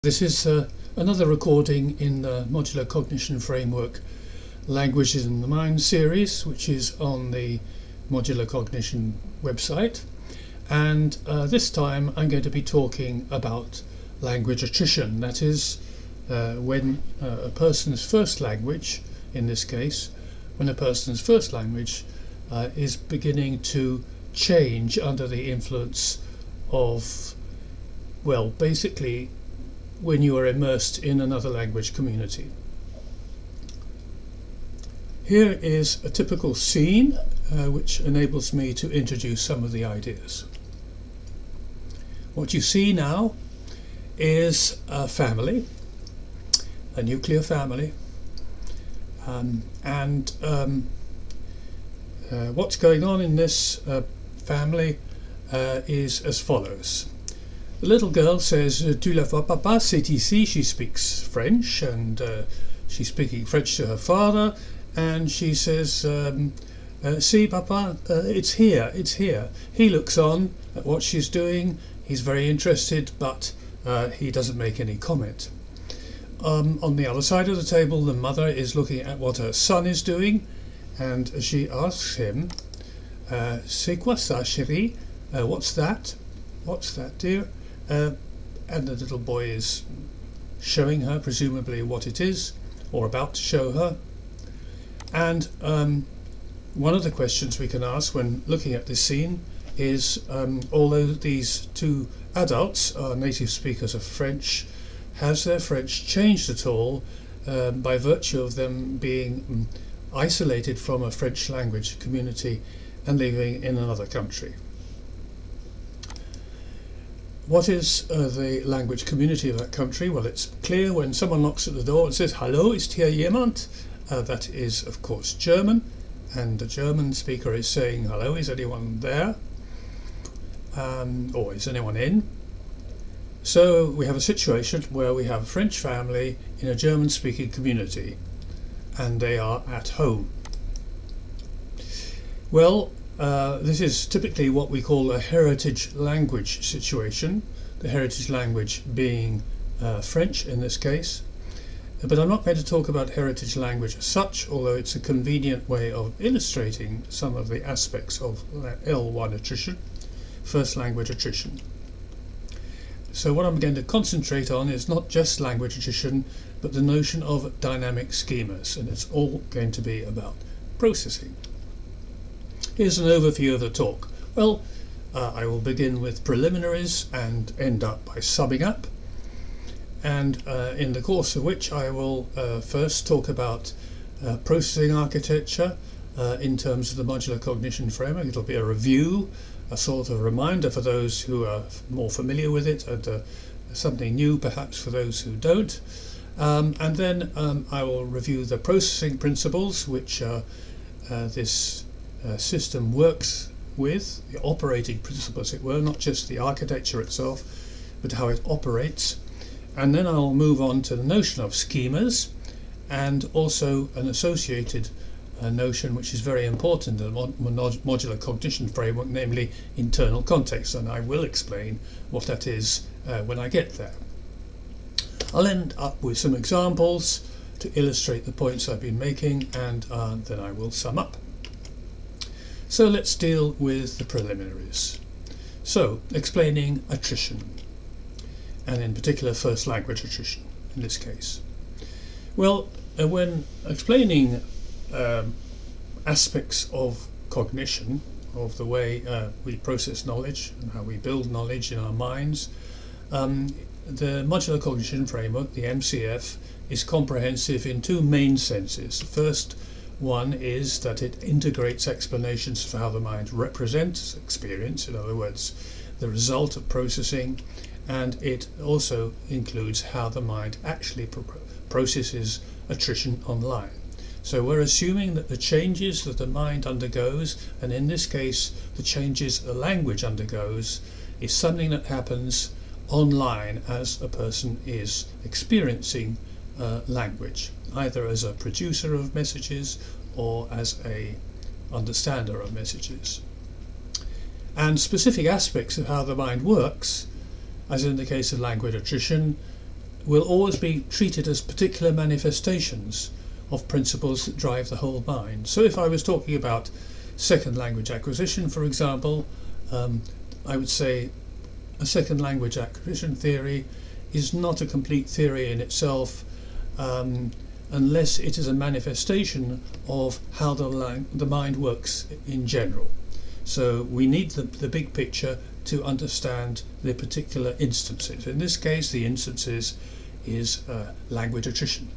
This is another recording in the Modular Cognition Framework Languages in the Mind series, which is on the Modular Cognition website. And this time I'm going to be talking about language attrition. That is, when a person's first language, in this case, when a person's first language is beginning to change under the influence of, well, basically when you are immersed in another language community. Here is a typical scene which enables me to introduce some of the ideas. What you see now is a family, a nuclear family, and what's going on in this family is as follows. The little girl says, "Tu la vois, papa, c'est ici." She speaks French, and she's speaking French to her father, and she says, "See, papa, it's here, it's here." He looks on at what she's doing. He's very interested, but he doesn't make any comment. On the other side of the table, the mother is looking at what her son is doing, and she asks him, "C'est quoi ça, chérie? What's that? What's that, dear?" And the little boy is showing her, presumably, what it is, or about to show her. And one of the questions we can ask when looking at this scene is, although these two adults are native speakers of French, has their French changed at all by virtue of them being isolated from a French language community and living in another country? What is the language community of that country? Well, it's clear when someone knocks at the door and says, "Hallo, ist hier jemand?" That is, of course, German, and the German speaker is saying, "Hello, is anyone there?" Or is anyone in? So we have a situation where we have a French family in a German-speaking community, and they are at home. Well, this is typically what we call a heritage language situation, the heritage language being French in this case. But I'm not going to talk about heritage language as such, although it's a convenient way of illustrating some of the aspects of L1 attrition, first language attrition. So what I'm going to concentrate on is not just language attrition, but the notion of dynamic schemas, and it's all going to be about processing. Here's an overview of the talk. Well, I will begin with preliminaries and end up by summing up, and in the course of which I will first talk about processing architecture in terms of the Modular Cognition Framework. It'll be a review, a sort of reminder for those who are more familiar with it, and something new perhaps for those who don't. And then I will review the processing principles which this system works with, the operating principle as it were, not just the architecture itself, but how it operates. And then I'll move on to the notion of schemas, and also an associated notion which is very important in the Modular Cognition Framework, namely internal context, and I will explain what that is when I get there. I'll end up with some examples to illustrate the points I've been making, and then I will sum up. So let's deal with the preliminaries. So, explaining attrition, and in particular first language attrition in this case. Well, when explaining aspects of cognition, of the way we process knowledge and how we build knowledge in our minds, the Modular Cognition Framework, the MCF, is comprehensive in two main senses. The first one is that it integrates explanations for how the mind represents experience, in other words, the result of processing, and it also includes how the mind actually processes attrition online. So we're assuming that the changes that the mind undergoes, and in this case the changes the language undergoes, is something that happens online as a person is experiencing language, either as a producer of messages or as a understander of messages. And specific aspects of how the mind works, as in the case of language attrition, will always be treated as particular manifestations of principles that drive the whole mind. So if I was talking about second language acquisition, for example, I would say a second language acquisition theory is not a complete theory in itself unless it is a manifestation of how the mind works in general. So we need the big picture to understand the particular instances. In this case, the instances is language attrition.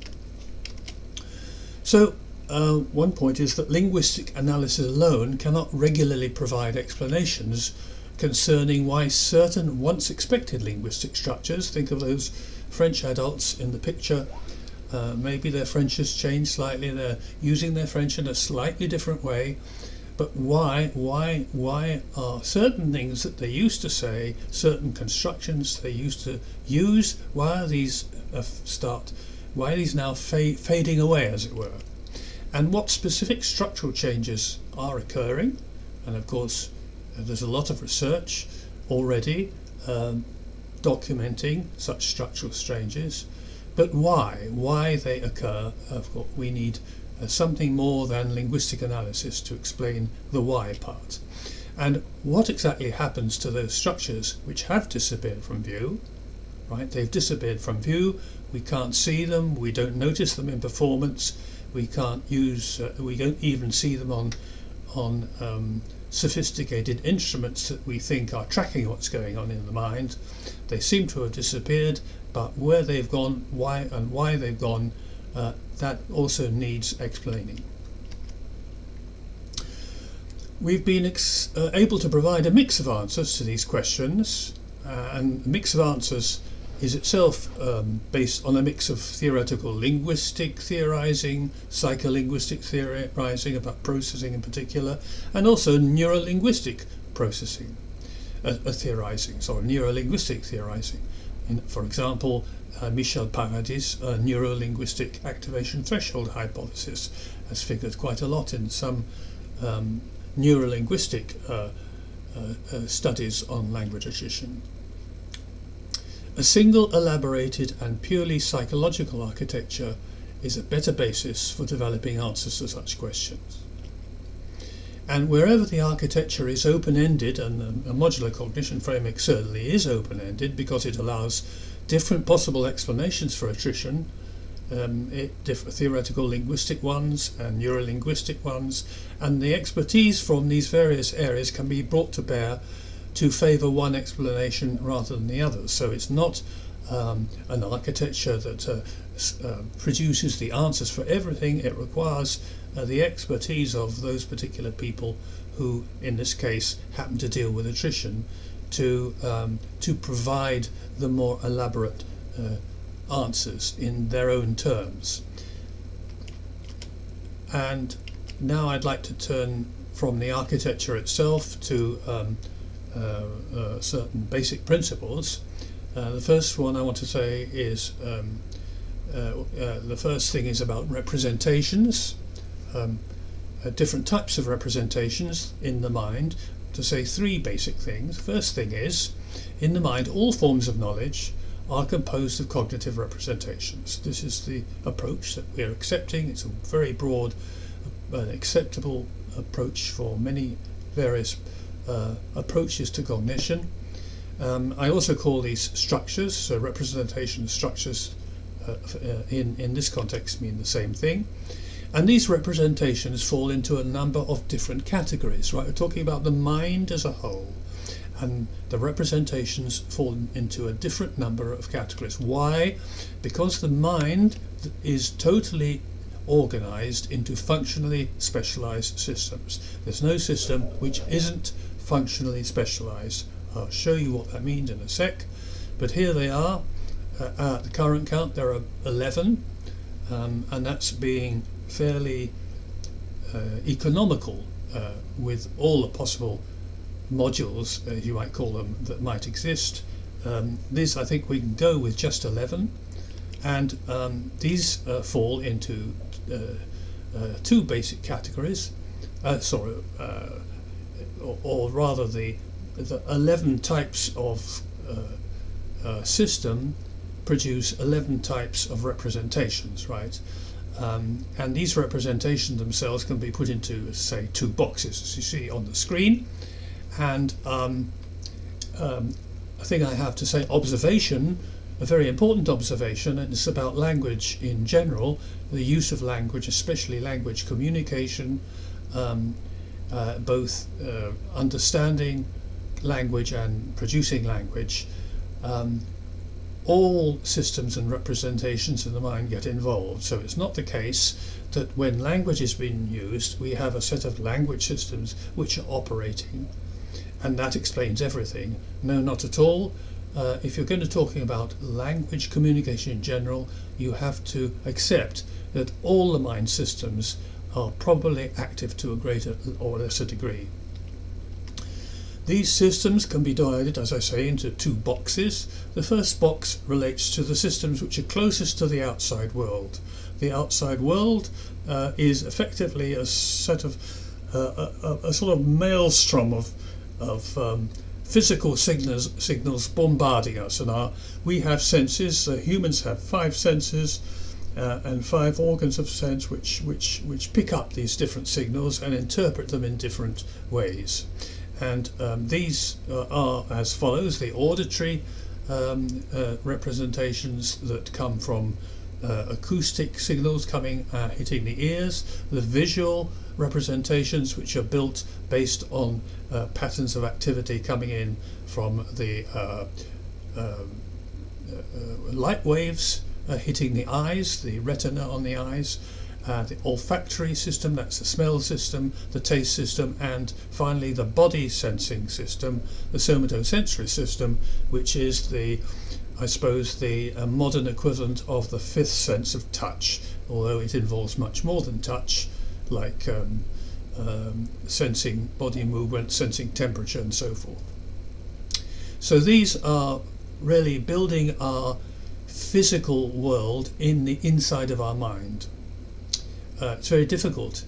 So one point is that linguistic analysis alone cannot regularly provide explanations concerning why certain once expected linguistic structures, think of those French adults in the picture, maybe their French has changed slightly, they're using their French in a slightly different way, but why are certain things that they used to say, certain constructions they used to use, why are these now fading away, as it were? And what specific structural changes are occurring? And of course there's a lot of research already documenting such structural changes, but why they occur, of course we need something more than linguistic analysis to explain the why part. And what exactly happens to those structures which have disappeared from view? Right, they've disappeared from view, we can't see them, we don't notice them in performance, we don't even see them on sophisticated instruments that we think are tracking what's going on in the mind. They seem to have disappeared, but where they've gone, why they've gone, that also needs explaining. We've been able to provide a mix of answers to these questions, and a mix of answers is itself based on a mix of theoretical linguistic theorizing, psycholinguistic theorizing about processing in particular, and also neurolinguistic processing, theorizing, neurolinguistic theorizing. For example, Michel Paradis' neurolinguistic activation threshold hypothesis has figured quite a lot in some neurolinguistic studies on language attrition. A single elaborated and purely psychological architecture is a better basis for developing answers to such questions. And wherever the architecture is open-ended, and a modular cognition framework certainly is open-ended because it allows different possible explanations for attrition, theoretical linguistic ones and neurolinguistic ones, and the expertise from these various areas can be brought to bear to favour one explanation rather than the other. So it's not an architecture that produces the answers for everything. It requires the expertise of those particular people who, in this case, happen to deal with attrition, to provide the more elaborate answers in their own terms. And now I'd like to turn from the architecture itself to certain basic principles. The first one I want to say is the first thing is about representations, different types of representations in the mind. To say three basic things. First thing is, in the mind, all forms of knowledge are composed of cognitive representations. This is the approach that we are accepting. It's a very broad, acceptable approach for many various approaches to cognition. I also call these structures, so representation structures in this context mean the same thing. And these representations fall into a number of different categories, right? We're talking about the mind as a whole, and the representations fall into a different number of categories. Why? Because the mind is totally organized into functionally specialized systems. There's no system which isn't functionally specialized. I'll show you what that means in a sec, but here they are. At the current count there are 11, and that's being fairly economical with all the possible modules, as you might call them, that might exist. This, I think we can go with just 11, and these fall into two basic categories, or rather the 11 types of system produce 11 types of representations, right? And these representations themselves can be put into, say, two boxes, as you see on the screen. And I think I have to say observation, a very important observation, and it's about language in general, the use of language, especially language communication, both understanding language and producing language. All systems and representations in the mind get involved. So it's not the case that when language is being used, we have a set of language systems which are operating, and that explains everything. No, not at all. If you're going to talking about language communication in general, you have to accept that all the mind systems are probably active to a greater or lesser degree. These systems can be divided, as I say, into two boxes. The first box relates to the systems which are closest to the outside world. The outside world is effectively a set of a sort of maelstrom of physical signals bombarding us, and we have senses. Humans have 5 senses and 5 organs of sense which pick up these different signals and interpret them in different ways. And these are as follows: the auditory representations that come from acoustic signals hitting the ears, the visual representations which are built based on patterns of activity coming in from the light waves hitting the eyes, the retina on the eyes, the olfactory system, that's the smell system, the taste system, and finally the body sensing system, the somatosensory system, which is I suppose the modern equivalent of the 5th sense of touch, although it involves much more than touch, like sensing body movement, sensing temperature, and so forth. So these are really building our physical world in the inside of our mind. It's very difficult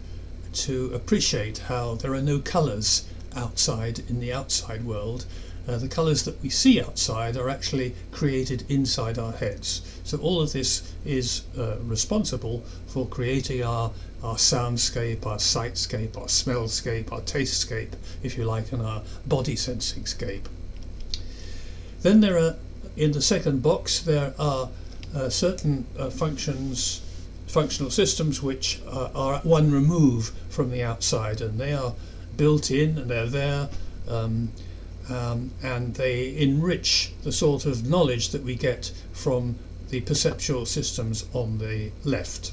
to appreciate how there are no colours outside in the outside world. The colours that we see outside are actually created inside our heads. So all of this is responsible for creating our soundscape, our sightscape, our smellscape, our tastscape, if you like, and our body sensing scape. Then there are, in the second box, there are certain functional systems which are at one remove from the outside, and they are built in and they're there, and they enrich the sort of knowledge that we get from the perceptual systems on the left.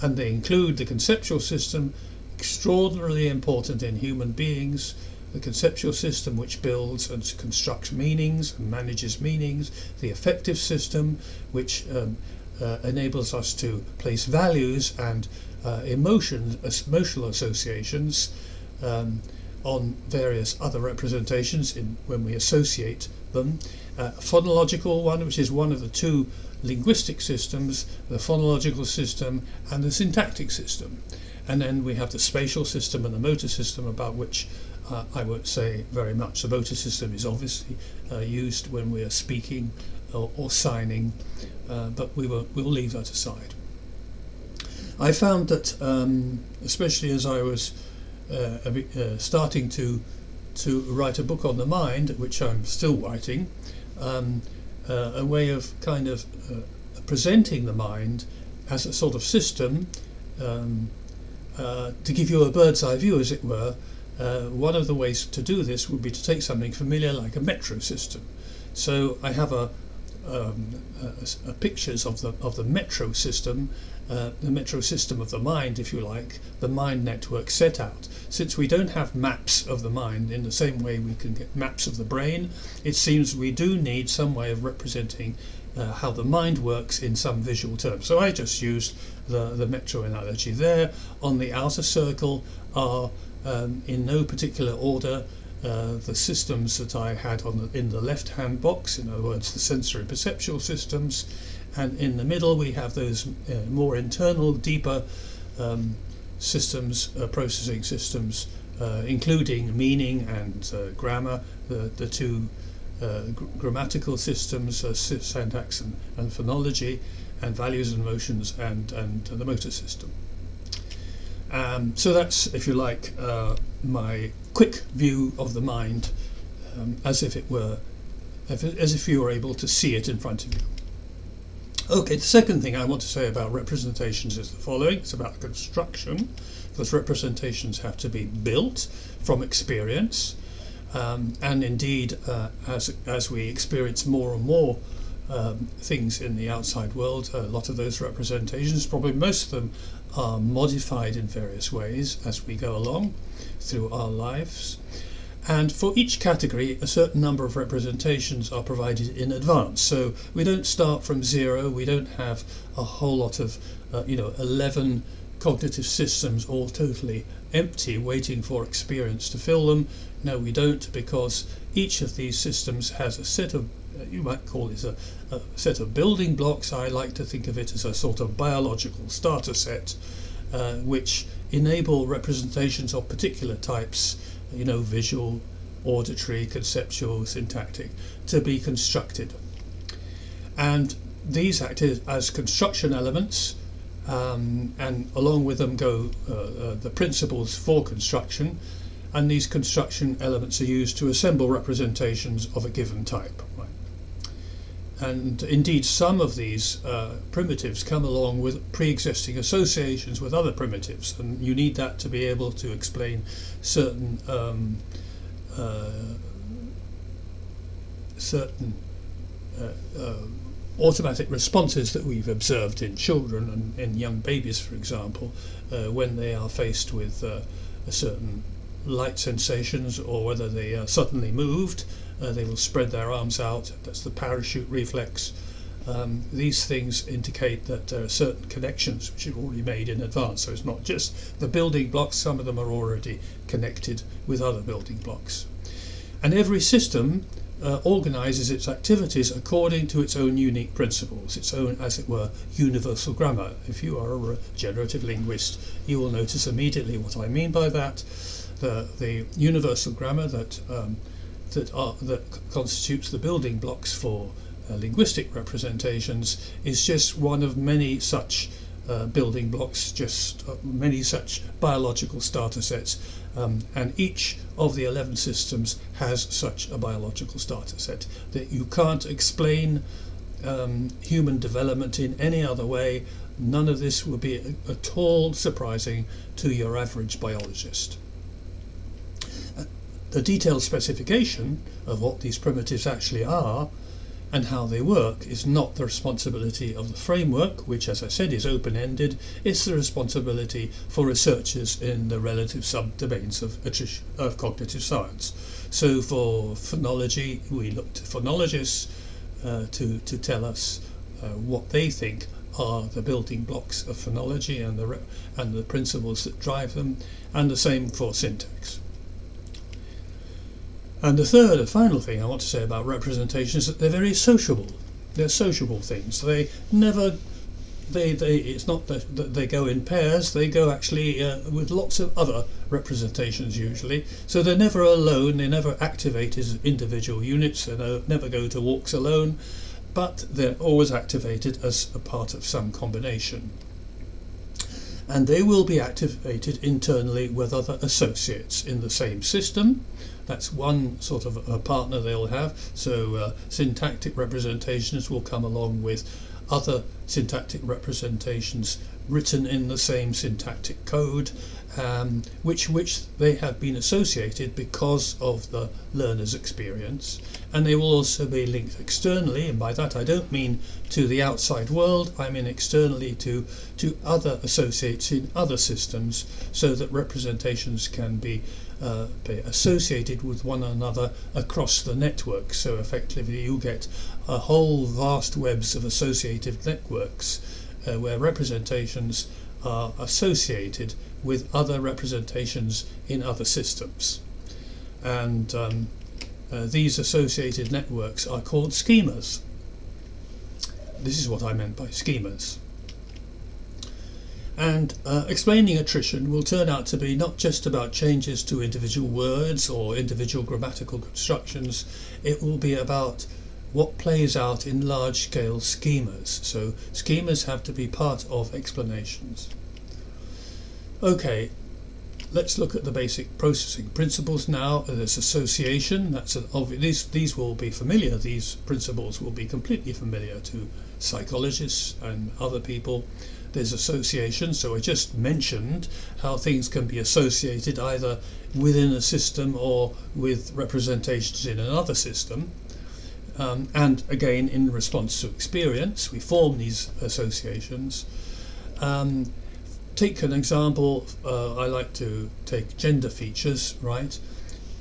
And they include the conceptual system, extraordinarily important in human beings, the conceptual system which builds and constructs meanings and manages meanings, the affective system which enables us to place values and emotional associations on various other representations when we associate them. Phonological one, which is one of the two linguistic systems, the phonological system and the syntactic system. And then we have the spatial system and the motor system, about which I won't say very much. The motor system is obviously used when we are speaking or signing, but we'll leave that aside. I found that, especially as I was starting to write a book on the mind, which I'm still writing, a way of kind of presenting the mind as a sort of system, to give you a bird's eye view, as it were. One of the ways to do this would be to take something familiar like a metro system. So I have pictures of the metro system, the metro system of the mind, if you like, the mind network set out. Since we don't have maps of the mind in the same way we can get maps of the brain, it seems we do need some way of representing how the mind works in some visual terms. So I just used the metro analogy there. On the outer circle are, in no particular order, the systems that I had in the left-hand box, in other words, the sensory perceptual systems, and in the middle we have those more internal, deeper systems, processing systems, including meaning and grammar, the two grammatical systems, syntax and phonology, and values and emotions, and the motor system. So that's, if you like, my quick view of the mind, as if you were able to see it in front of you. Okay, the second thing I want to say about representations is the following. It's about construction, because representations have to be built from experience, and indeed, as we experience more and more things in the outside world, a lot of those representations, probably most of them, are modified in various ways as we go along through our lives. And for each category, a certain number of representations are provided in advance. So we don't start from zero. We don't have a whole lot of 11 cognitive systems all totally empty waiting for experience to fill them. No, we don't, because each of these systems has a set of, you might call it a set of building blocks. I like to think of it as a sort of biological starter set, which enable representations of particular types, visual, auditory, conceptual, syntactic, to be constructed. And these act as construction elements, and along with them go the principles for construction, and these construction elements are used to assemble representations of a given type. Right? And indeed, some of these primitives come along with pre-existing associations with other primitives, and you need that to be able to explain certain automatic responses that we've observed in children and in young babies, for example, when they are faced with a certain light sensations, or whether they are suddenly moved, they will spread their arms out. That's the parachute reflex. These things indicate that there are certain connections which are already made in advance. So it's not just the building blocks, some of them are already connected with other building blocks. And every system organises its activities according to its own unique principles, its own, as it were, universal grammar. If you are a regenerative linguist, you will notice immediately what I mean by that. The universal grammar that constitutes the building blocks for linguistic representations is just one of many such building blocks, just many such biological starter sets, and each of the 11 systems has such a biological starter set that you can't explain human development in any other way. None of this will be at all surprising to your average biologist. The detailed specification of what these primitives actually are and how they work is not the responsibility of the framework, which, as I said, is open-ended. It's the responsibility for researchers in the relative subdomains of cognitive science. So for phonology, we look to phonologists to tell us what they think are the building blocks of phonology and the principles that drive them, and the same for syntax. And the third and final thing I want to say about representation is that they're very sociable. They're sociable things. It's not that they go in pairs. They go actually with lots of other representations usually. So they're never alone. They never activate as individual units. They never go to walks alone. But they're always activated as a part of some combination. And they will be activated internally with other associates in the same system. That's one sort of a partner they'll have. So syntactic representations will come along with other syntactic representations written in the same syntactic code, which they have been associated because of the learner's experience. And they will also be linked externally, and by that I don't mean to the outside world, I mean externally to other associates in other systems, so that representations can be associated with one another across the network. So effectively you get a whole vast webs of associative networks where representations are associated with other representations in other systems. And these associated networks are called schemas. This is what I meant by schemas. And explaining attrition will turn out to be not just about changes to individual words or individual grammatical constructions, it will be about what plays out in large-scale schemas. So schemas have to be part of explanations. Okay, let's look at the basic processing principles now. There's association. These will be familiar. These principles will be completely familiar to psychologists and other people. There's association, so I just mentioned how things can be associated either within a system or with representations in another system. And again, in response to experience, we form these associations. Take an example, I like to take gender features, right,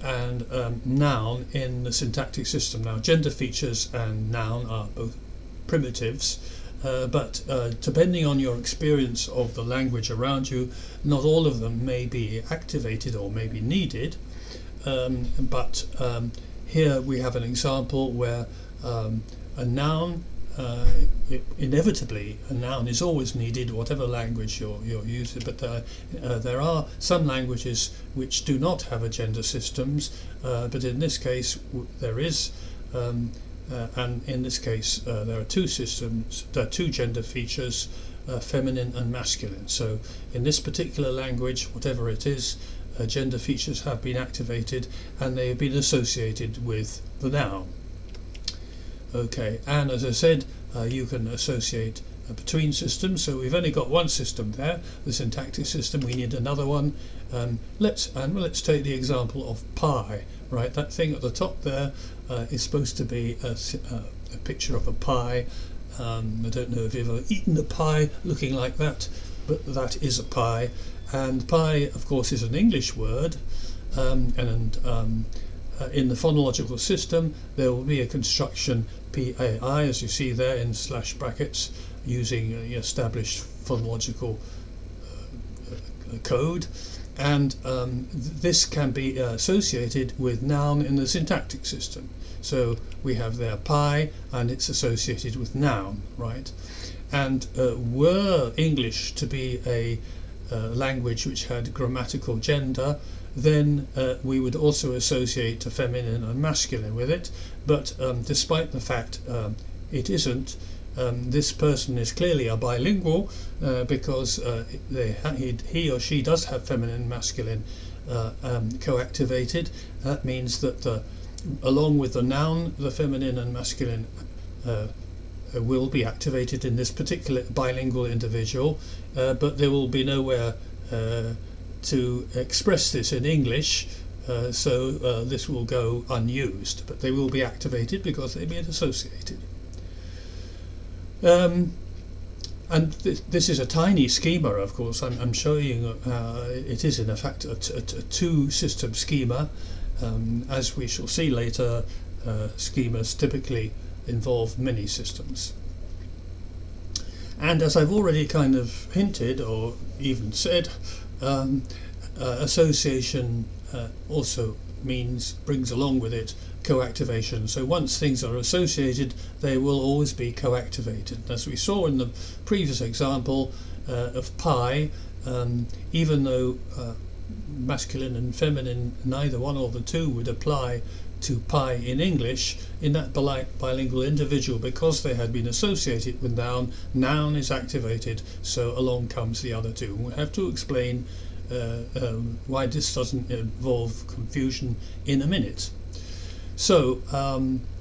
and noun in the syntactic system. Now, gender features and noun are both primitives, but depending on your experience of the language around you, not all of them may be activated or may be needed, but here we have an example where a noun, inevitably a noun is always needed, whatever language you're using, but there are some languages which do not have a gender systems, but in this case there is, and in this case there are two systems, there are two gender features, feminine and masculine. So in this particular language, whatever it is, gender features have been activated and they have been associated with the noun. Okay, and as I said, you can associate between systems, so we've only got one system there, the syntactic system. We need another one. Let's take the example of pie, right? That thing at the top there is supposed to be a picture of a pie. I don't know if you've ever eaten a pie looking like that, but that is a pie. And pie, of course, is an English word, and in the phonological system there will be a construction PAI, as you see there in slash brackets, using established phonological code, and this can be associated with noun in the syntactic system. So we have there pie and it's associated with noun, right? And were English to be a language which had grammatical gender, then we would also associate a feminine and masculine with it, but despite the fact it isn't, this person is clearly a bilingual because he or she does have feminine and masculine co-activated. That means that along with the noun, the feminine and masculine will be activated in this particular bilingual individual, but there will be nowhere to express this in English, so this will go unused, but they will be activated because they've been associated. And this is a tiny schema, of course. I'm showing you it is in effect a two-system schema. As we shall see later, schemas typically involve many systems. And as I've already kind of hinted or even said, association also brings along with it co-activation. So once things are associated, they will always be co-activated. As we saw in the previous example of pie, even though masculine and feminine, neither one or the two would apply to pie in English, in that bilingual individual, because they had been associated with noun is activated, so along comes the other two. We'll have to explain why this doesn't involve confusion in a minute. So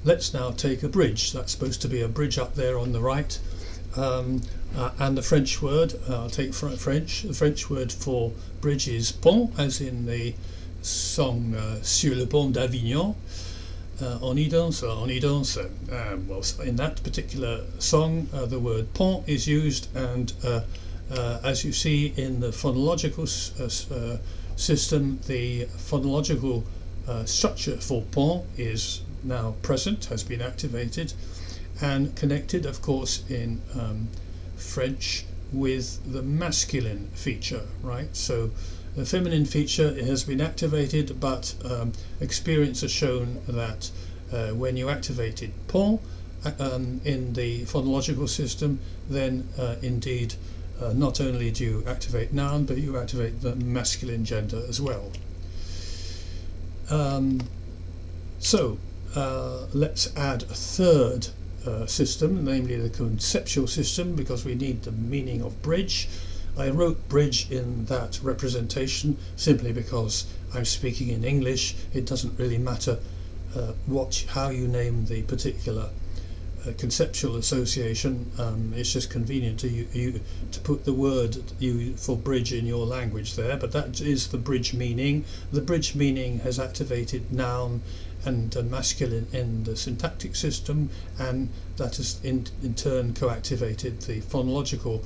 let's now take a bridge. That's supposed to be a bridge up there on the right, and the French word, I'll take French. The French word for bridge is pont, as in the song Sur le pont d'Avignon. On y danse, on y danse. Well, in that particular song, the word pont is used, and as you see in the phonological system, the phonological structure for pont is now present, has been activated, and connected, of course, in French with the masculine feature, right? So the feminine feature has been activated, but experience has shown that when you activated pont in the phonological system, then indeed not only do you activate noun, but you activate the masculine gender as well. Let's add a third system, namely the conceptual system, because we need the meaning of bridge. I wrote bridge in that representation simply because I'm speaking in English. It doesn't really matter how you name the particular conceptual association. It's just convenient to put the word for bridge in your language there, but that is the bridge meaning. The bridge meaning has activated noun and masculine in the syntactic system, and that has in turn co-activated the phonological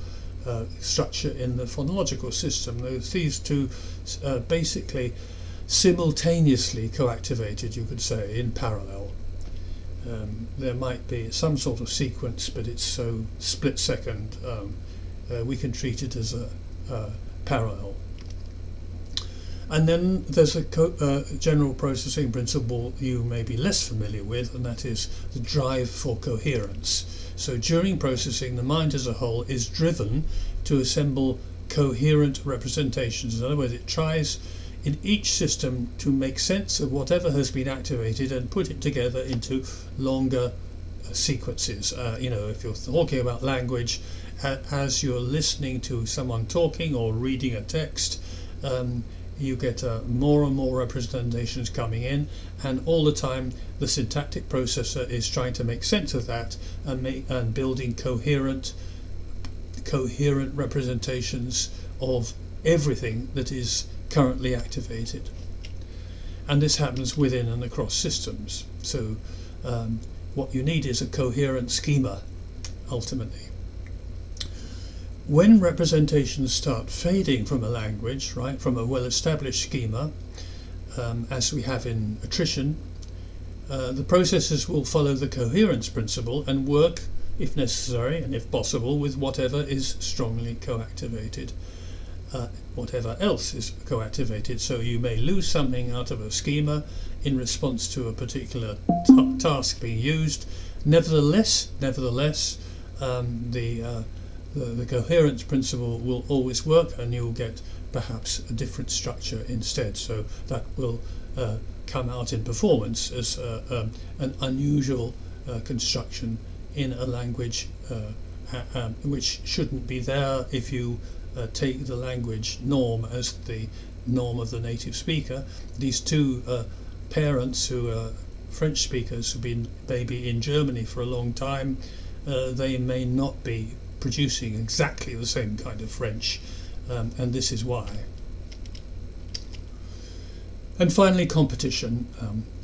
structure in the phonological system. These two basically simultaneously co-activated, you could say, in parallel. There might be some sort of sequence, but it's so split second, we can treat it as a parallel. And then there's a general processing principle you may be less familiar with, and that is the drive for coherence. So during processing, the mind as a whole is driven to assemble coherent representations. In other words, it tries in each system to make sense of whatever has been activated and put it together into longer sequences. If you're talking about language, as you're listening to someone talking or reading a text, you get more and more representations coming in, and all the time the syntactic processor is trying to make sense of that and building coherent representations of everything that is currently activated. And this happens within and across systems. So what you need is a coherent schema, ultimately. When representations start fading from a language, right, from a well-established schema, as we have in attrition, the processors will follow the coherence principle and work, if necessary and if possible, with whatever is strongly co-activated, whatever else is co-activated. So you may lose something out of a schema in response to a particular task being used. Nevertheless, the coherence principle will always work, and you'll get perhaps a different structure instead. So that will come out in performance as an unusual construction in a language which shouldn't be there if you take the language norm as the norm of the native speaker. These two parents who are French speakers who've been maybe in Germany for a long time, they may not be producing exactly the same kind of French, and this is why. And finally, competition,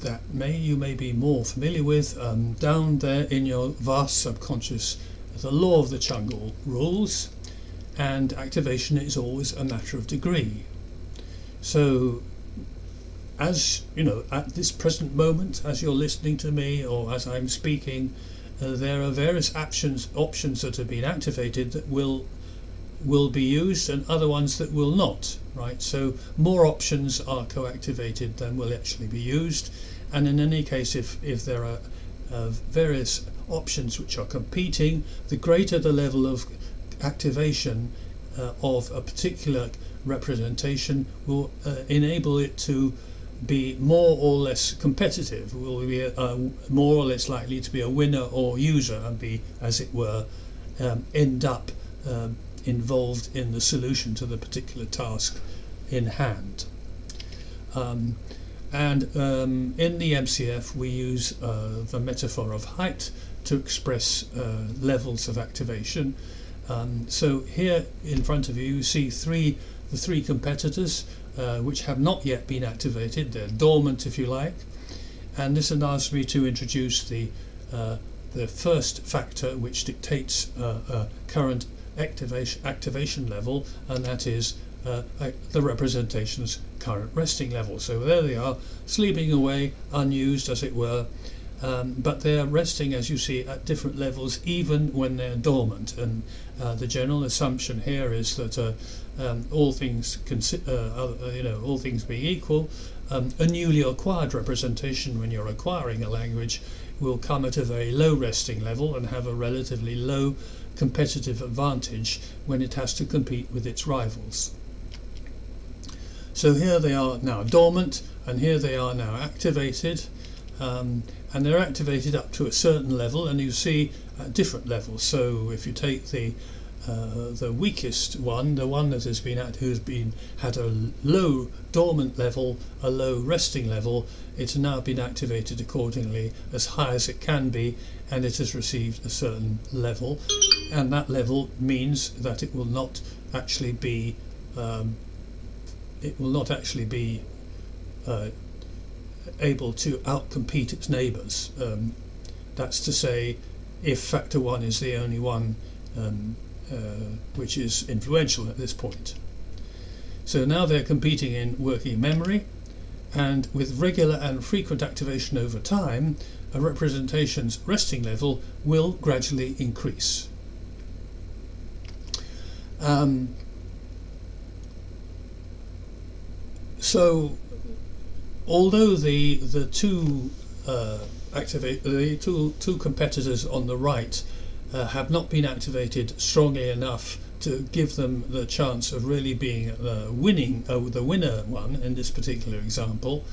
that you may be more familiar with. Down there in your vast subconscious, the law of the jungle rules, and activation is always a matter of degree. So, as you know, at this present moment, as you're listening to me or as I'm speaking, there are various options that have been activated that will be used, and other ones that will not, right? So more options are co-activated than will actually be used, and in any case, if there are various options which are competing, the greater the level of activation of a particular representation will enable it to be more or less competitive, will be more or less likely to be a winner or user, and be, as it were, end up involved in the solution to the particular task in hand. In the MCF we use the metaphor of height to express levels of activation. So here in front of you see the three competitors which have not yet been activated. They're dormant, if you like, and this allows me to introduce the first factor which dictates current activation level, and that is the representation's current resting level. So there they are, sleeping away, unused as it were, but they're resting, as you see, at different levels even when they're dormant. And the general assumption here is that all things being equal, a newly acquired representation, when you're acquiring a language, will come at a very low resting level and have a relatively low competitive advantage when it has to compete with its rivals. So here they are now dormant, and here they are now activated, and they're activated up to a certain level, and you see at different levels. So if you take the weakest one, the one that has been had a low dormant level, a low resting level, it's now been activated accordingly as high as it can be, and it has received a certain level, and that level means that it will not actually be able to outcompete its neighbours. That's to say, if factor 1 is the only one which is influential at this point. So now they're competing in working memory, and with regular and frequent activation over time, a representation's resting level will gradually increase. So although the two competitors on the right have not been activated strongly enough to give them the chance of really being the winner one in this particular example,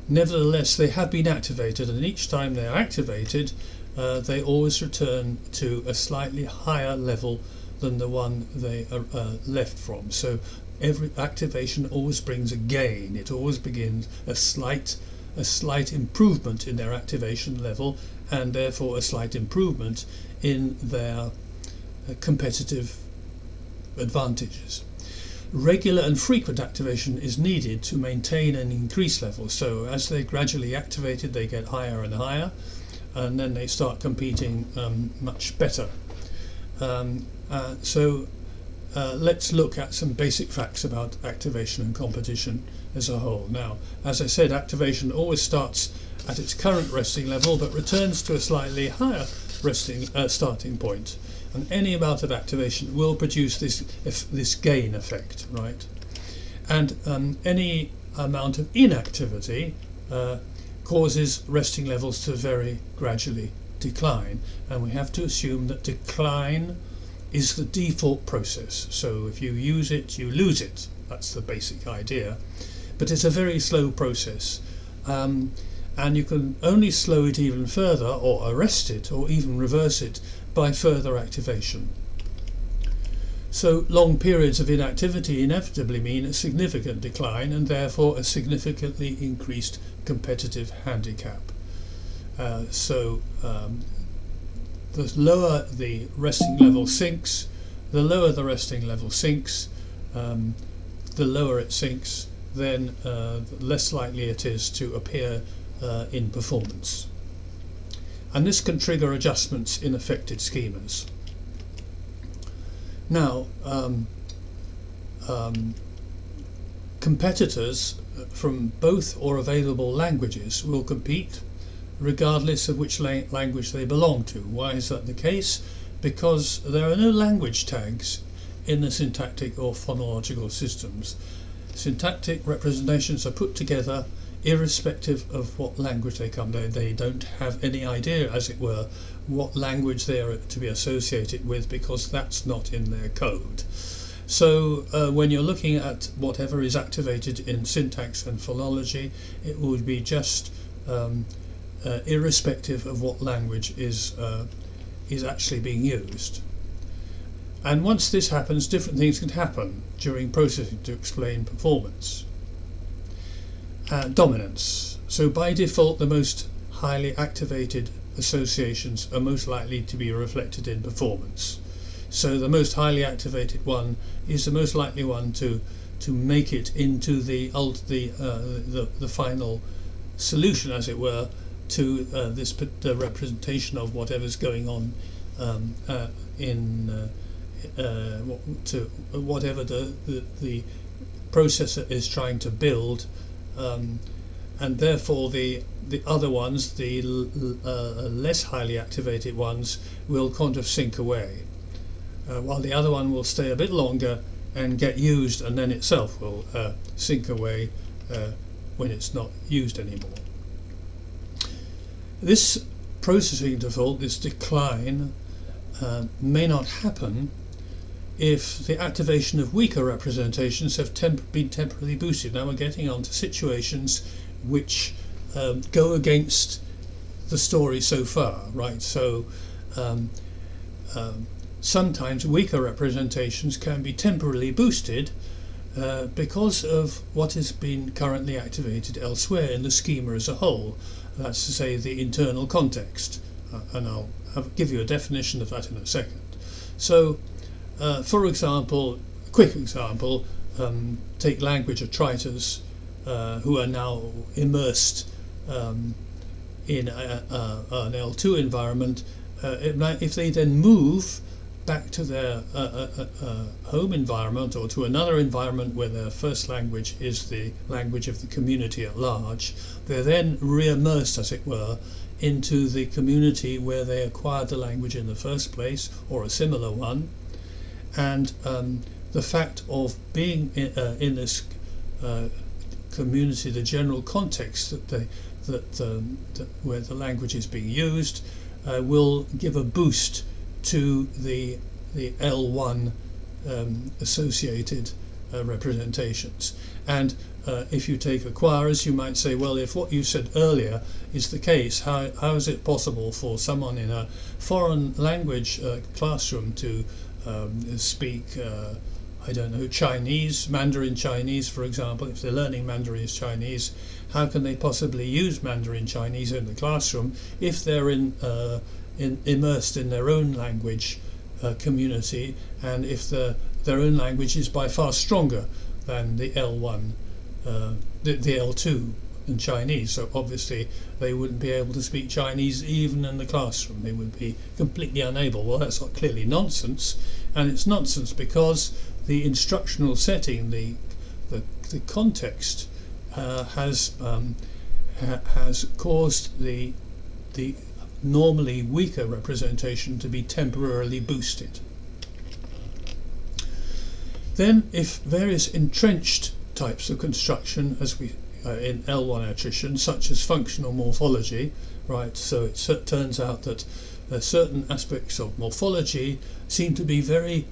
nevertheless they have been activated, and each time they are activated they always return to a slightly higher level than the one they are left from. So every activation always brings a gain. It always begins a slight improvement in their activation level, and therefore a slight improvement in their competitive advantages. Regular and frequent activation is needed to maintain an increased level. So as they gradually activated, they get higher and higher, and then they start competing much better. Let's look at some basic facts about activation and competition as a whole. Now, as I said, activation always starts at its current resting level but returns to a slightly higher starting point, and any amount of activation will produce this gain effect, right? And any amount of inactivity causes resting levels to very gradually decline, and we have to assume that decline is the default process. So if you use it, you lose it. That's the basic idea. But it's a very slow process, and you can only slow it even further, or arrest it, or even reverse it by further activation. So long periods of inactivity inevitably mean a significant decline, and therefore a significantly increased competitive handicap. The lower the resting level sinks, the lower the resting level sinks, the lower it sinks, then the less likely it is to appear in performance. And this can trigger adjustments in affected schemas. Now, competitors from both or available languages will compete regardless of which language they belong to. Why is that the case? Because there are no language tags in the syntactic or phonological systems. Syntactic representations are put together irrespective of what language they come. They don't have any idea, as it were, what language they are to be associated with, because that's not in their code. So when you're looking at whatever is activated in syntax and phonology, it would be just irrespective of what language is actually being used. And once this happens, different things can happen during processing to explain performance. Dominance. So by default, the most highly activated associations are most likely to be reflected in performance. So the most highly activated one is the most likely one to make it into the final solution, as it were, to the representation of whatever's going on to whatever the processor is trying to build, and therefore the other ones, the less highly activated ones, will kind of sink away, while the other one will stay a bit longer and get used, and then itself will sink away when it's not used anymore. This processing default, this decline, may not happen if the activation of weaker representations have been temporarily boosted. Now we're getting on to situations which go against the story so far, right? So sometimes weaker representations can be temporarily boosted because of what has been currently activated elsewhere in the schema as a whole. That's to say, the internal context. And I'll give you a definition of that in a second. So, for example, a quick example, take language attritions who are now immersed in an L2 environment. If they then move back to their home environment or to another environment where their first language is the language of the community at large, they're then re-immersed, as it were, into the community where they acquired the language in the first place, or a similar one. And the fact of being in this community, the general context where the language is being used, will give a boost to the L1 associated representations. And if you take acquirers, you might say, well, if what you said earlier is the case, how is it possible for someone in a foreign language classroom to speak, I don't know, Chinese, Mandarin Chinese, for example? If they're learning Mandarin Chinese, how can they possibly use Mandarin Chinese in the classroom if they're immersed in their own language community, and if their own language is by far stronger than the L1, the L2 in Chinese? So obviously they wouldn't be able to speak Chinese even in the classroom. They would be completely unable. Well, that's clearly nonsense, and it's nonsense because the instructional setting, the context, has caused the normally weaker representation to be temporarily boosted. Then, if various entrenched types of construction, as we in L1 attrition, such as functional morphology, right? So it turns out that certain aspects of morphology seem to be very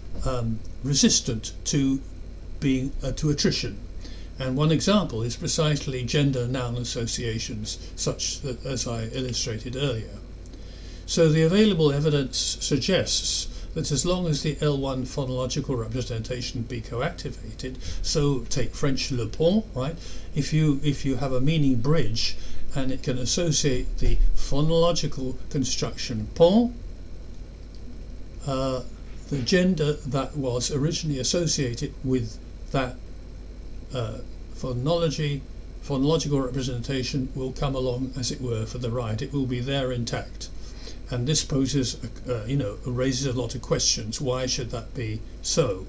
resistant to being to attrition. And one example is precisely gender-noun associations, such that as I illustrated earlier. So the available evidence suggests that as long as the L1 phonological representation be co-activated, so take French le pont, right? If you have a meaning bridge and it can associate the phonological construction pont, the gender that was originally associated with that phonological representation will come along, as it were, for the ride. It will be there intact. And this poses, raises a lot of questions. Why should that be so?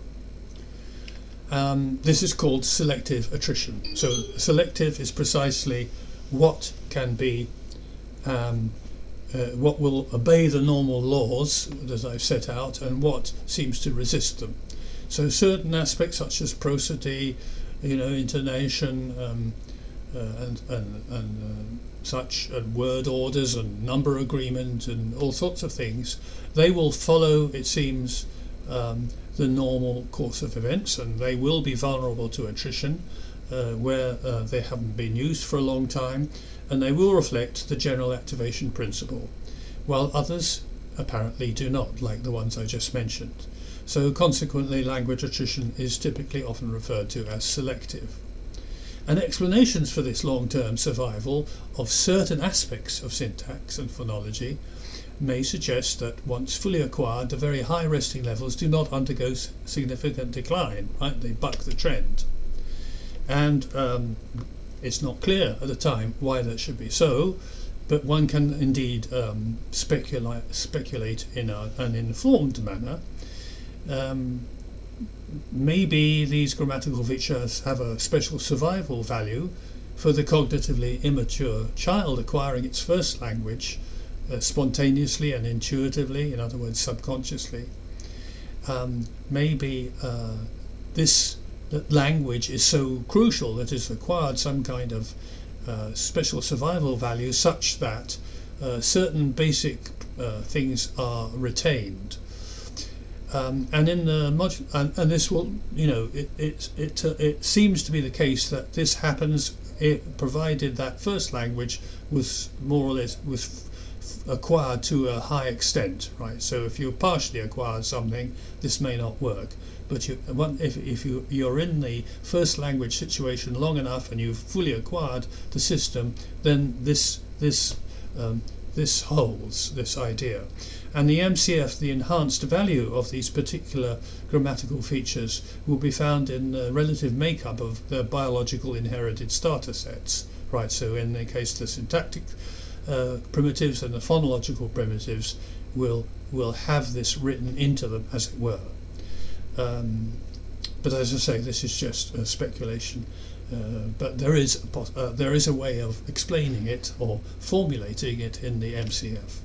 This is called selective attrition. So selective is precisely what can be, what will obey the normal laws that I've set out, and what seems to resist them. So certain aspects such as prosody, intonation, and such, and word orders and number agreement and all sorts of things, they will follow, it seems, the normal course of events, and they will be vulnerable to attrition where they haven't been used for a long time, and they will reflect the general activation principle, while others apparently do not, like the ones I just mentioned. So consequently, language attrition is typically often referred to as selective. And explanations for this long-term survival of certain aspects of syntax and phonology may suggest that once fully acquired, the very high resting levels do not undergo significant decline, right? They buck the trend. And it's not clear at the time why that should be so, but one can indeed speculate in an informed manner. Maybe these grammatical features have a special survival value for the cognitively immature child acquiring its first language spontaneously and intuitively, in other words, subconsciously. Maybe this language is so crucial that it's acquired some kind of special survival value such that certain basic things are retained. And in the and this will, it seems to be the case that this happens provided that first language was more or less acquired to a high extent, right? So if you partially acquired something, this may not work. But if you're in the first language situation long enough and you've fully acquired the system, then this holds, this idea. And the MCF, the enhanced value of these particular grammatical features, will be found in the relative makeup of the biological inherited starter sets, right? So in the case, the syntactic primitives and the phonological primitives will have this written into them, as it were. But as I say, this is just speculation. But there is a way of explaining it or formulating it in the MCF.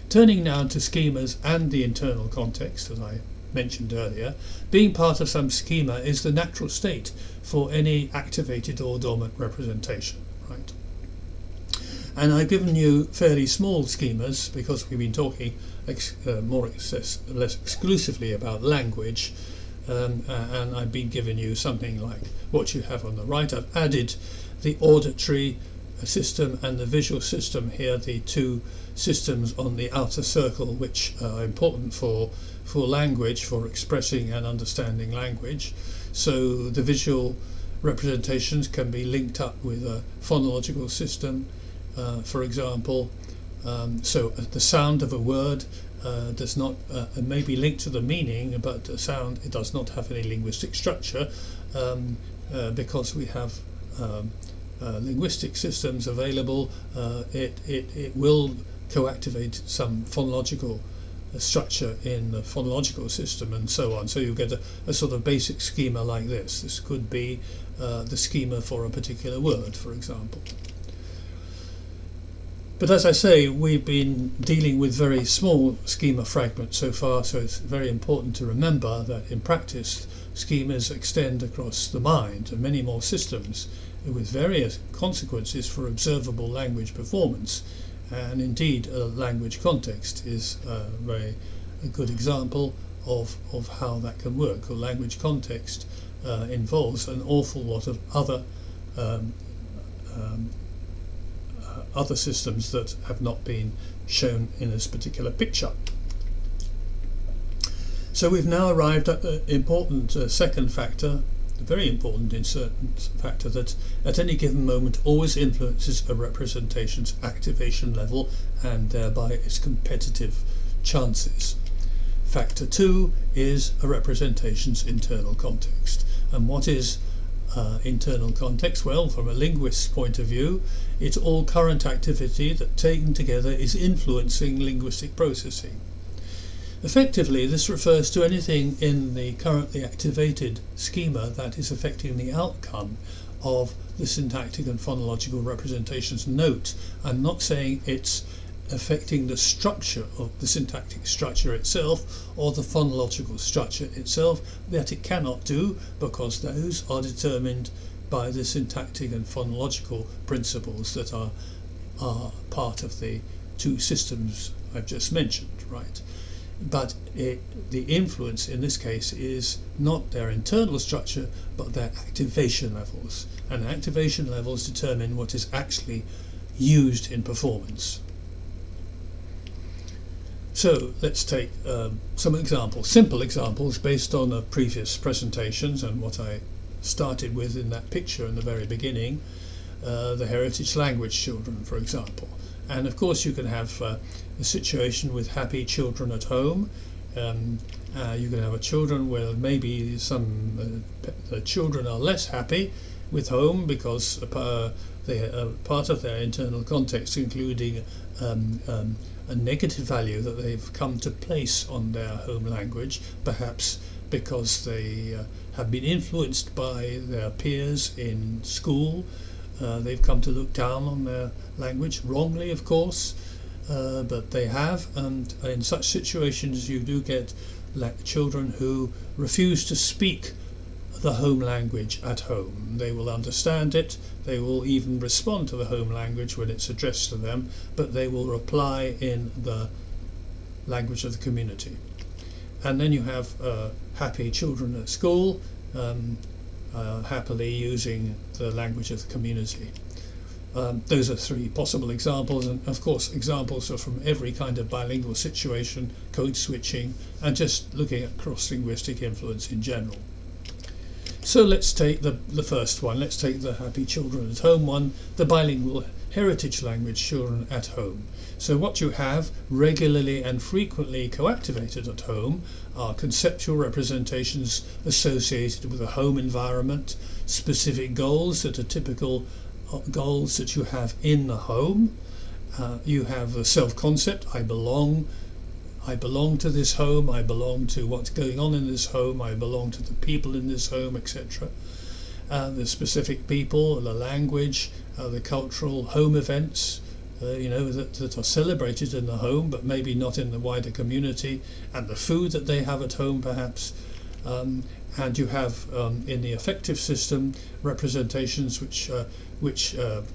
Turning now to schemas and the internal context, as I mentioned earlier, being part of some schema is the natural state for any activated or dormant representation, right? And I've given you fairly small schemas because we've been talking less exclusively about language, and I've been giving you something like what you have on the right. I've added the auditory system and the visual system here, the two systems on the outer circle, which are important for language, for expressing and understanding language. So the visual representations can be linked up with a phonological system, for example. So the sound of a word does not may be linked to the meaning, but the sound, it does not have any linguistic structure, because we have linguistic systems available. It will co-activate some phonological structure in the phonological system and so on. So you get a sort of basic schema like this. This could be the schema for a particular word, for example. But as I say, we've been dealing with very small schema fragments so far, so it's very important to remember that in practice schemas extend across the mind and many more systems, with various consequences for observable language performance. And indeed, a language context is a good example of how that can work. A language context involves an awful lot of other systems that have not been shown in this particular picture. So we've now arrived at the important second factor, a very important factor that at any given moment always influences a representation's activation level and thereby its competitive chances. Factor 2 is a representation's internal context. And what is internal context? Well, from a linguist's point of view, it's all current activity that taken together is influencing linguistic processing. Effectively, this refers to anything in the currently activated schema that is affecting the outcome of the syntactic and phonological representations. Note, I'm not saying it's affecting the structure of the syntactic structure itself or the phonological structure itself. That it cannot do, because those are determined by the syntactic and phonological principles that are part of the two systems I've just mentioned, right? But the influence in this case is not their internal structure, but their activation levels. And activation levels determine what is actually used in performance. So let's take some examples, simple examples based on previous presentations and what I started with in that picture in the very beginning, the heritage language children, for example. And of course you can have a situation with happy children at home. You can have a children where maybe some the children are less happy with home because they are part of their internal context, including a negative value that they've come to place on their home language, perhaps because they have been influenced by their peers in school. They've come to look down on their language, wrongly of course, but they have, and in such situations you do get children who refuse to speak the home language at home. They will understand it, they will even respond to the home language when it's addressed to them, but they will reply in the language of the community. And then you have happy children at school, happily using the language of the community. Those are three possible examples, and of course examples are from every kind of bilingual situation, code switching, and just looking at cross-linguistic influence in general. So let's take the first one. Let's take the happy children at home one, the bilingual heritage language children at home. So what you have regularly and frequently co-activated at home are conceptual representations associated with a home environment, specific goals that are typical goals that you have in the home. You have a self-concept, I belong to this home, I belong to what's going on in this home, I belong to the people in this home, etc. The specific people, the language, the cultural home events, that are celebrated in the home but maybe not in the wider community, and the food that they have at home perhaps. And you have in the affective system representations which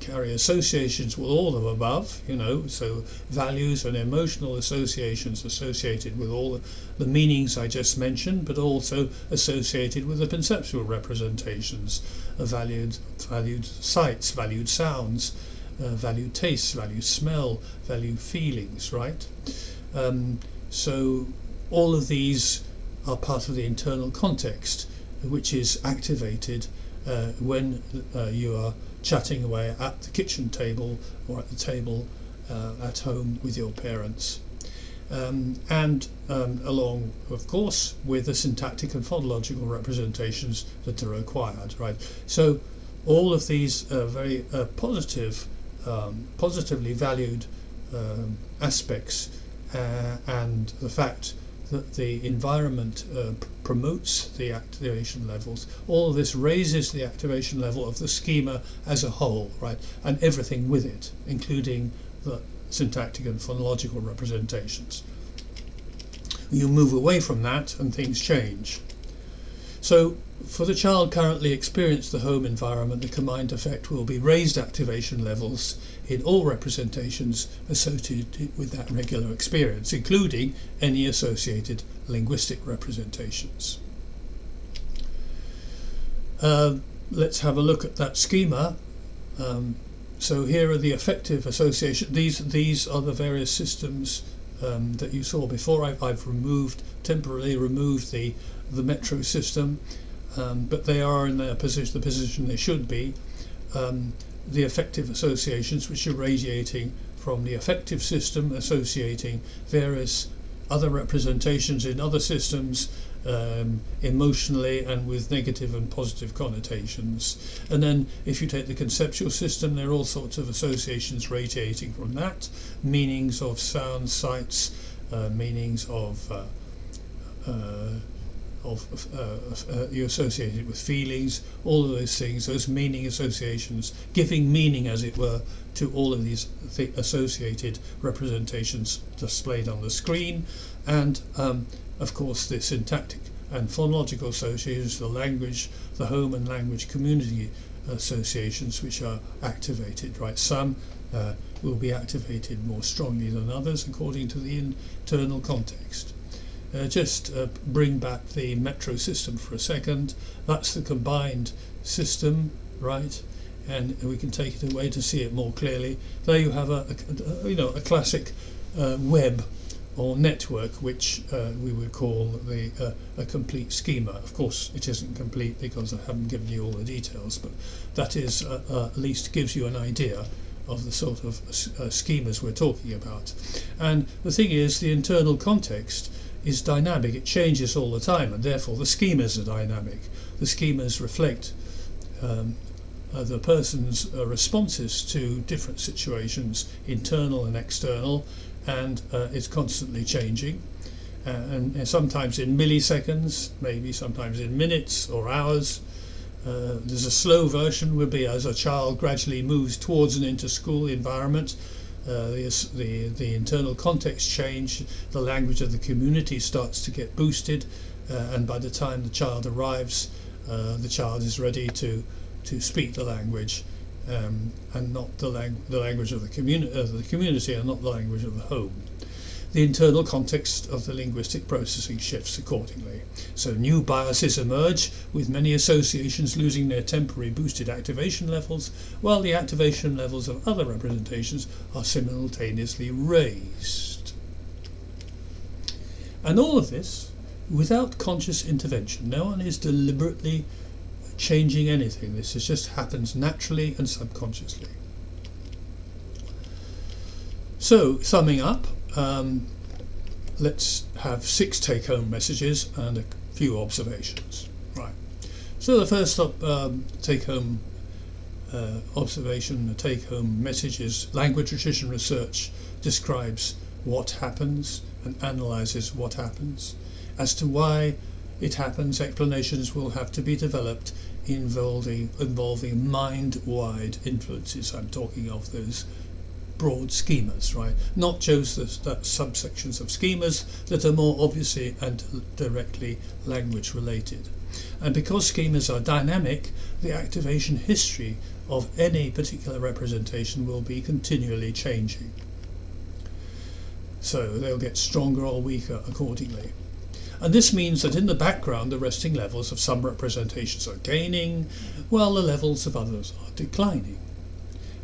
carry associations with all of above, so values and emotional associations associated with all the meanings I just mentioned, but also associated with the conceptual representations of valued sights, valued sounds, valued tastes, valued smell, valued feelings, right? So all of these are part of the internal context, which is activated when you are chatting away at the kitchen table or at the table at home with your parents. And along, of course, with the syntactic and phonological representations that are required, right? So all of these very positively valued aspects, and the fact that the environment promotes the activation levels, all of this raises the activation level of the schema as a whole, right, and everything with it, including the syntactic and phonological representations. You move away from that and things change. So for the child currently experiencing the home environment, the combined effect will be raised activation levels in all representations associated with that regular experience, including any associated linguistic representations. Let's have a look at that schema. So here are the affective association. These are the various systems that you saw before. I've temporarily removed the metro system, but they are in their position, the position they should be. The affective associations, which are radiating from the affective system, associating various other representations in other systems emotionally and with negative and positive connotations. And then if you take the conceptual system, there are all sorts of associations radiating from that, meanings of sounds, sights, meanings of you associate it with feelings, all of those things, those meaning associations, giving meaning, as it were, to all of these associated representations displayed on the screen. And of course the syntactic and phonological associations, the language, the home and language community associations, which are activated, right? Some will be activated more strongly than others according to the internal context. Just bring back the metro system for a second. That's the combined system, right? And we can take it away to see it more clearly. There you have a classic web or network, which we would call a complete schema. Of course, it isn't complete because I haven't given you all the details, but that is at least gives you an idea of the sort of schemas we're talking about. And the thing is, the internal context is dynamic. It changes all the time, and therefore the schemas are dynamic. The schemas reflect the person's responses to different situations, internal and external, and it's constantly changing, and sometimes in milliseconds, maybe sometimes in minutes or hours. There's a slow version, would be as a child gradually moves towards an inter-school environment. The internal context change, the language of the community starts to get boosted, and by the time the child arrives, the child is ready to speak the language, and not the language of the community, and not the language of the home. the internal context of the linguistic processing shifts accordingly. So new biases emerge, with many associations losing their temporary boosted activation levels, while the activation levels of other representations are simultaneously raised. And all of this without conscious intervention. No one is deliberately changing anything. This just happens naturally and subconsciously. So, summing up, let's have 6 take-home messages and a few observations. Right. So the first take-home observation, the take-home message is language attrition research describes what happens and analyses what happens. As to why it happens, explanations will have to be developed involving mind-wide influences. I'm talking of those broad schemas, right? Not just the subsections of schemas that are more obviously and directly language related. And because schemas are dynamic, the activation history of any particular representation will be continually changing. So they'll get stronger or weaker accordingly. And this means that in the background the resting levels of some representations are gaining, while the levels of others are declining.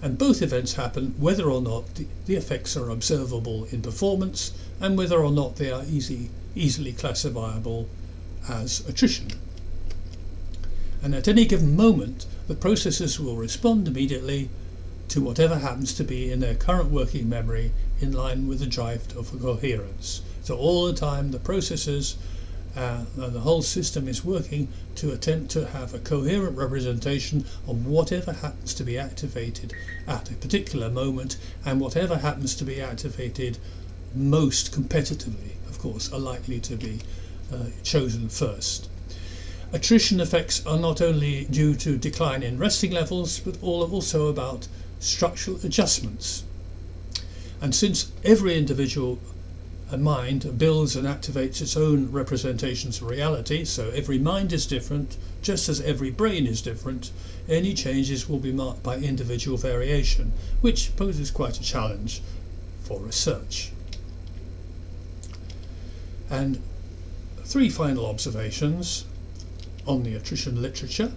And both events happen whether or not the effects are observable in performance and whether or not they are easily classifiable as attrition. And at any given moment, the processes will respond immediately to whatever happens to be in their current working memory in line with the drive of coherence. So all the time the processes and the whole system is working to attempt to have a coherent representation of whatever happens to be activated at a particular moment, and whatever happens to be activated most competitively, of course, are likely to be chosen first. Attrition effects are not only due to decline in resting levels, but also about structural adjustments. And since every individual mind builds and activates its own representations of reality, so every mind is different, just as every brain is different, any changes will be marked by individual variation, which poses quite a challenge for research. And 3 final observations on the attrition literature.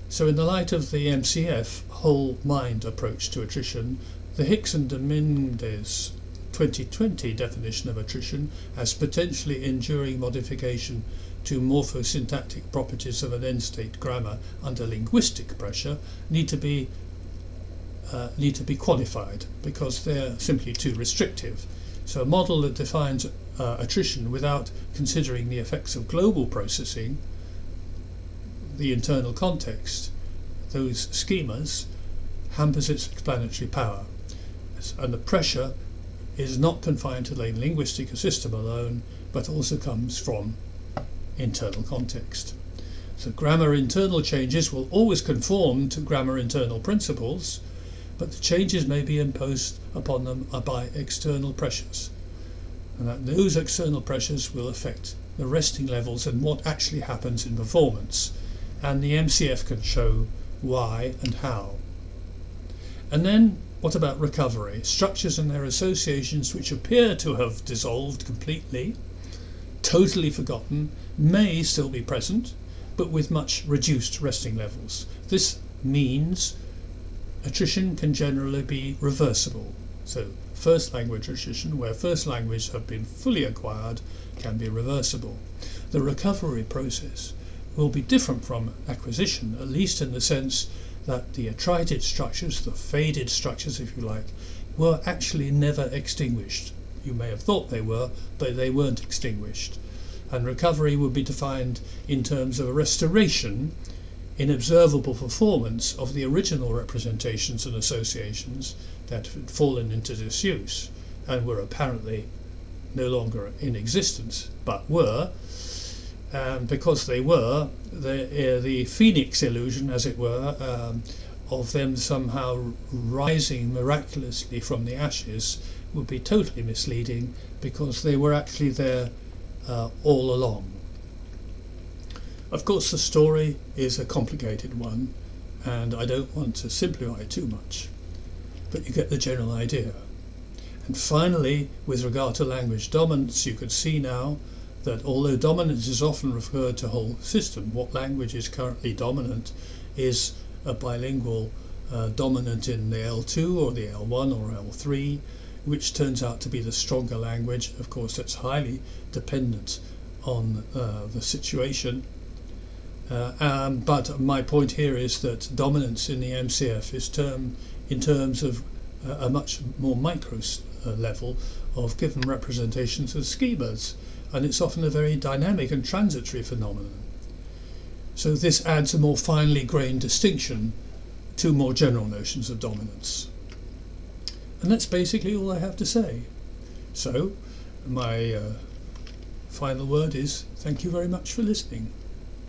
So in the light of the MCF whole mind approach to attrition, the Hicks and Dominguez 2020 definition of attrition as potentially enduring modification to morphosyntactic properties of an end-state grammar under linguistic pressure need to be qualified, because they're simply too restrictive. So a model that defines attrition without considering the effects of global processing, the internal context, those schemas, hampers its explanatory power. And the pressure is not confined to the linguistic system alone, but also comes from internal context. So grammar internal changes will always conform to grammar internal principles, but the changes may be imposed upon them by external pressures. And that those external pressures will affect the resting levels and what actually happens in performance. And the MCF can show why and how. And then what about recovery? Structures and their associations which appear to have dissolved completely, totally forgotten, may still be present, but with much reduced resting levels. This means attrition can generally be reversible. So first language attrition, where first language have been fully acquired, can be reversible. The recovery process will be different from acquisition, at least in the sense that the attrited structures, the faded structures if you like, were actually never extinguished. You may have thought they were, but they weren't extinguished. And recovery would be defined in terms of a restoration in observable performance of the original representations and associations that had fallen into disuse and were apparently no longer in existence, but were. Because they were, the phoenix illusion, as it were, of them somehow rising miraculously from the ashes would be totally misleading, because they were actually there all along. Of course, the story is a complicated one, and I don't want to simplify it too much, but you get the general idea. And finally, with regard to language dominance, you can see now that although dominance is often referred to a whole system, what language is currently dominant is a bilingual dominant in the L2 or the L1 or L3, which turns out to be the stronger language. Of course, that's highly dependent on the situation. But my point here is that dominance in the MCF is termed in terms of a much more micro level of given representations of schemas, and it's often a very dynamic and transitory phenomenon. So this adds a more finely grained distinction to more general notions of dominance. And that's basically all I have to say. So my final word is thank you very much for listening.